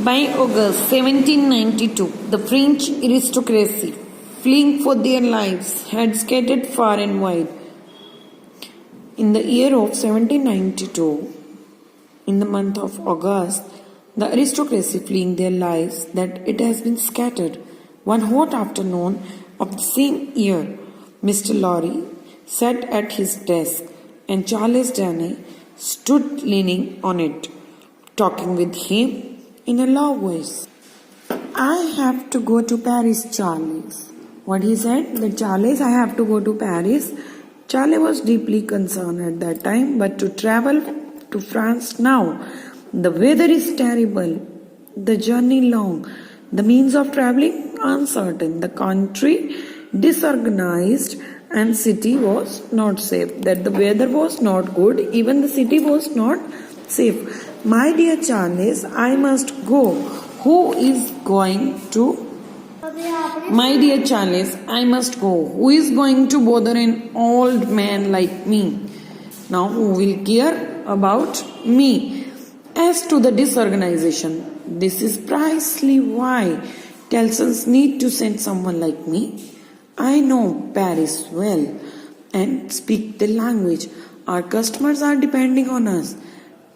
By August 1792, the French aristocracy, fleeing for their lives, had scattered far and wide. In the year of 1792, in the month of August, the aristocracy fleeing their lives, that it has been scattered. One hot afternoon of the same year, Mr. Lorry sat at his desk, and Charles Danny stood leaning on it, talking with him in a low voice. I have to go to Paris, Charles. What he said, that Charles, I have to go to Paris. Charlie was deeply concerned at that time, but to travel to France now, the weather is terrible, the journey long, the means of traveling uncertain, the country disorganized, and city was not safe. That the weather was not good, even the city was not safe. My dear Charles, I must go. Who is going to? My dear Charles, I must go. Who is going to bother an old man like me? Now, who will care about me? As to the disorganization, this is precisely why Tellson's need to send someone like me. I know Paris well and speak the language. Our customers are depending on us.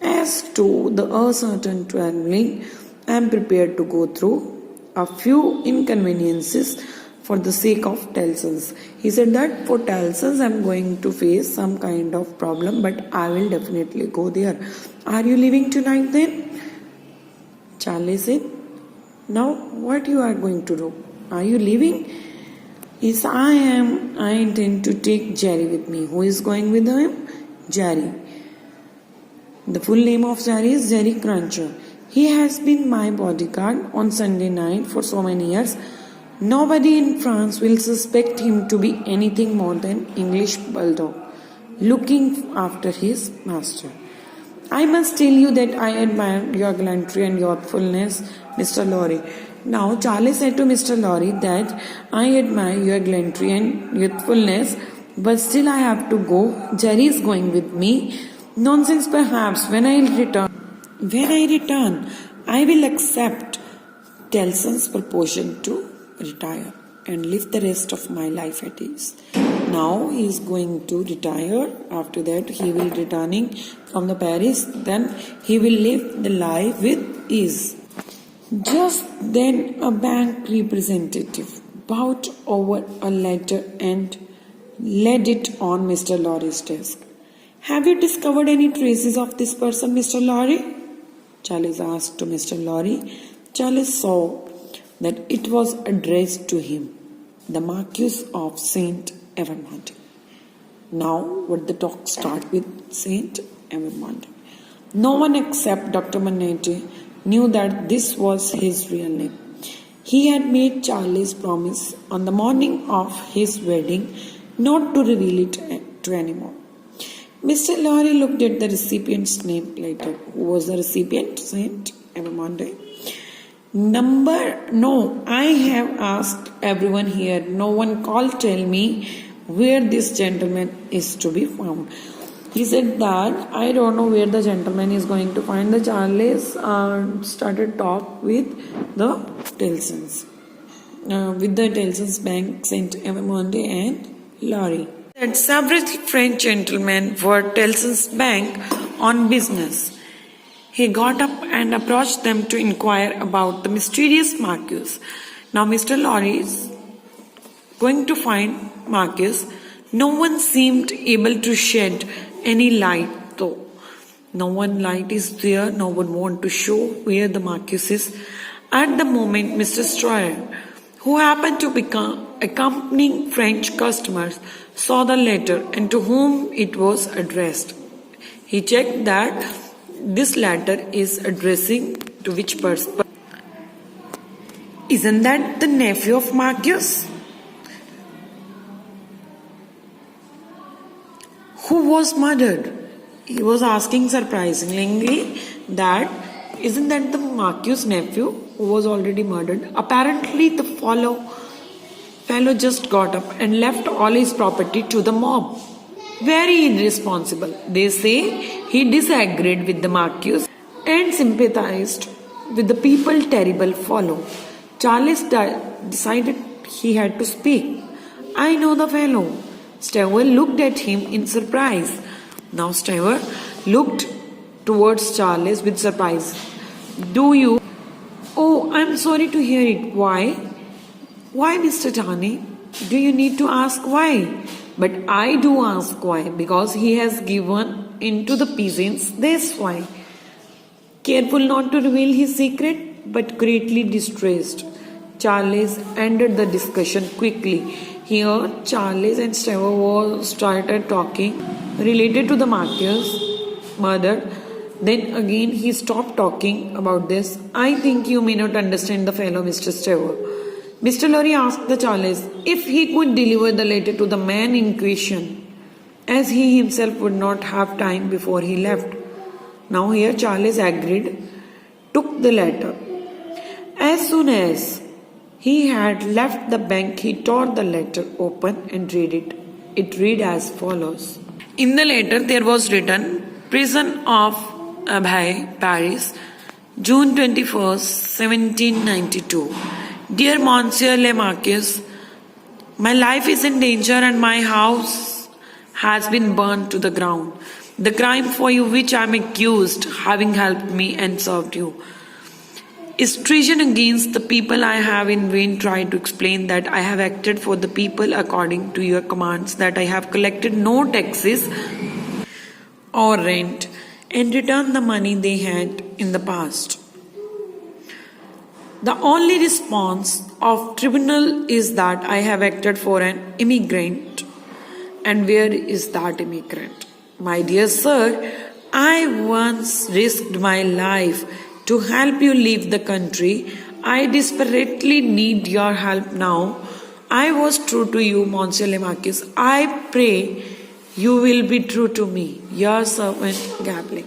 As to the uncertain traveling, I am prepared to go through a few inconveniences for the sake of Tellson's. He said that for Tellson's I am going to face some kind of problem, but I will definitely go there. Are you leaving tonight then? Charlie said, now what you are going to do? Are you leaving? Yes, I am. I intend to take Jerry with me. Who is going with him? Jerry. The full name of Jerry is Jerry Cruncher. He has been my bodyguard on Sunday night for so many years. Nobody in France will suspect him to be anything more than English bulldog, looking after his master. I must tell you that I admire your gallantry and youthfulness, Mr. Lorry. Now Charlie said to Mr. Lorry that I admire your gallantry and youthfulness, but still I have to go. Jerry is going with me. Nonsense, perhaps. When I return, I will accept Tellson's proposal to retire and live the rest of my life at ease. Now he is going to retire. After that, he will returning from the Paris. Then he will live the life with ease. Just then, a bank representative bowed over a letter and laid it on Mr. Lorry's desk. Have you discovered any traces of this person, Mr. Lorry? Charles asked to Mr. Lorry. Charles saw that it was addressed to him, the Marquis of Saint Evermond. Now, would the talk start with Saint Evermond? No one except Dr. Manette knew that this was his real name. He had made Charles promise on the morning of his wedding not to reveal it to anyone. Mr. Lorry looked at the recipient's name later. Who was the recipient? Saint Evermonde. No, I have asked everyone here. No one called tell me where this gentleman is to be found. He said that I don't know where the gentleman is going to find. The Charles started talk with the Tellsons. With the Tellson's Bank, Saint Evermonde and Lorry. That several French gentlemen were Tellson's Bank on business. He got up and approached them to inquire about the mysterious Marquis. Now Mr. Lorry is going to find Marquis. No one seemed able to shed any light though. No one light is there. No one want to show where the Marquis is. At the moment, Mr. Stroyer, who happened to become accompanying French customers, saw the letter and to whom it was addressed. He checked that this letter is addressing to which person. Isn't that the nephew of Marquis? Who was murdered? He was asking surprisingly that isn't that the Marquis' nephew who was already murdered? Apparently the fellow just got up and left all his property to the mob. Very irresponsible. They say he disagreed with the Marquis and sympathized with the people terrible follow. Charles decided he had to speak. I know the fellow. Stewart looked at him in surprise. Now Stewart looked towards Charles with surprise. Do you? Oh, I'm sorry to hear it. Why? Why, Mr. Tani? Do you need to ask why? But I do ask why, because he has given in to the peasants. That's why. Careful not to reveal his secret, but greatly distressed, Charles ended the discussion quickly. Here, Charles and Stewart started talking related to the Marquis' murder. Then again, he stopped talking about this. I think you may not understand the fellow, Mr. Stewart. Mr. Lorry asked the Charles if he could deliver the letter to the man in question, as he himself would not have time before he left. Now here Charles agreed, took the letter. As soon as he had left the bank, he tore the letter open and read it. It read as follows. In the letter there was written, Prison of Abhay, Paris, June 21st, 1792. Dear Monsieur le Marquis, my life is in danger and my house has been burned to the ground. The crime for which I am accused, having helped me and served you, is treason against the people. I have in vain tried to explain that I have acted for the people according to your commands, that I have collected no taxes or rent and returned the money they had in the past. The only response of tribunal is that I have acted for an immigrant. And where is that immigrant? My dear sir, I once risked my life to help you leave the country. I desperately need your help now. I was true to you, Monsieur le Marquis. I pray you will be true to me, your servant Gablé.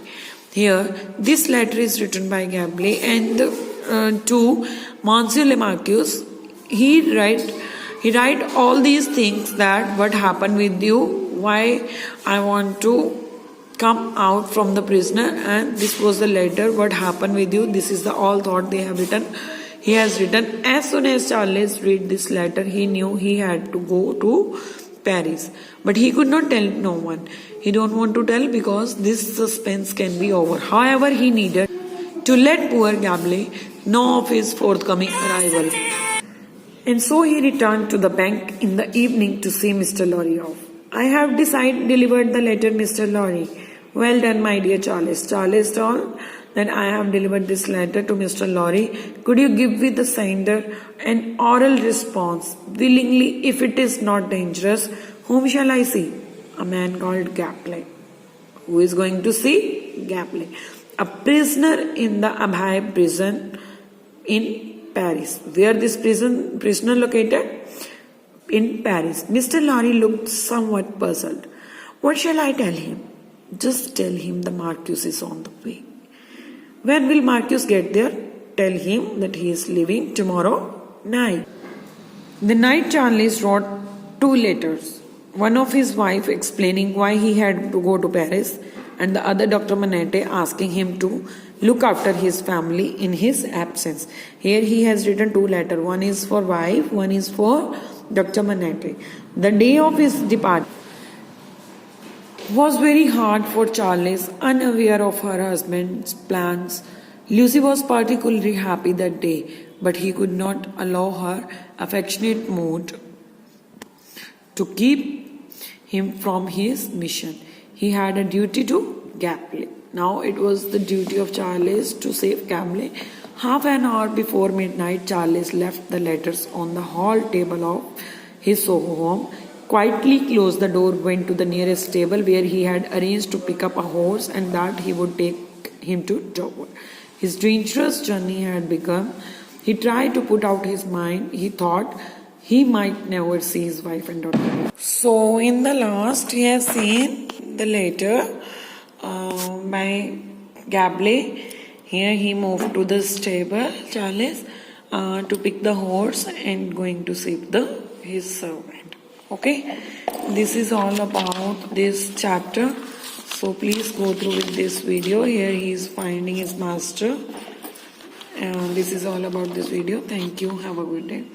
Here, this letter is written by Gablé and to Monsieur le Marquis. He write all these things, that what happened with you, why I want to come out from the prisoner, and this was the letter, what happened with you. This is the all thought they have written. He has written. As soon as Charles read this letter, he knew he had to go to Paris, but he could not tell no one. He don't want to tell because this suspense can be over. However, he needed to let poor Gablé know of his forthcoming arrival. And so he returned to the bank in the evening to see Mr. Lorry off. I have delivered the letter, Mr. Lorry. Well done, my dear Charles. Charles told that I have delivered this letter to Mr. Lorry. Could you give with the sender an oral response? Willingly, if it is not dangerous. Whom shall I see? A man called Gablé. Who is going to see? Gablé. A prisoner in the Abhay prison in Paris. Where this prisoner located? In Paris. Mr. Lorry looked somewhat puzzled. What shall I tell him? Just tell him the Marquis is on the way. When will Marquis get there? Tell him that he is leaving tomorrow night. The night Charles wrote 2 letters. One of his wife explaining why he had to go to Paris, and the other Dr. Manette asking him to look after his family in his absence. Here he has written 2 letters. One is for wife, one is for Dr. Manette. The day of his departure was very hard for Charles, unaware of her husband's plans. Lucy was particularly happy that day, but he could not allow her affectionate mood to keep him from his mission. He had a duty to Gablé. Now it was the duty of Charles to save Gablé. Half an hour before midnight, Charles left the letters on the hall table of his Soho home, quietly closed the door, went to the nearest stable where he had arranged to pick up a horse and that he would take him to Dover. His dangerous journey had begun. He tried to put out his mind. He thought he might never see his wife and daughter. So in the last, he has seen the letter by Gablé. Here he moved to the stable, Charles, to pick the horse and going to save his servant. Okay, this is all about this chapter. So please go through with this video. Here he is finding his master this is all about this video. Thank you. Have a good day.